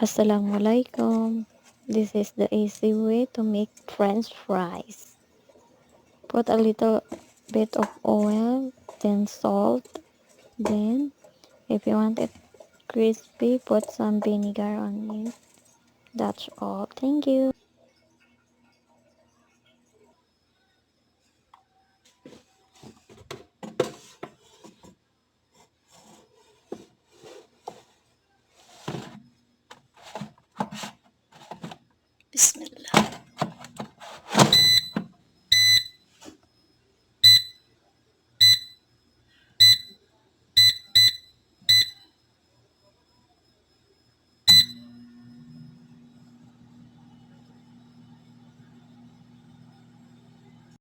Assalamualaikum. This is the easy way to make French fries. Put a little bit of oil, then salt, then if you want it crispy, put some vinegar on it. That's all. Thank you.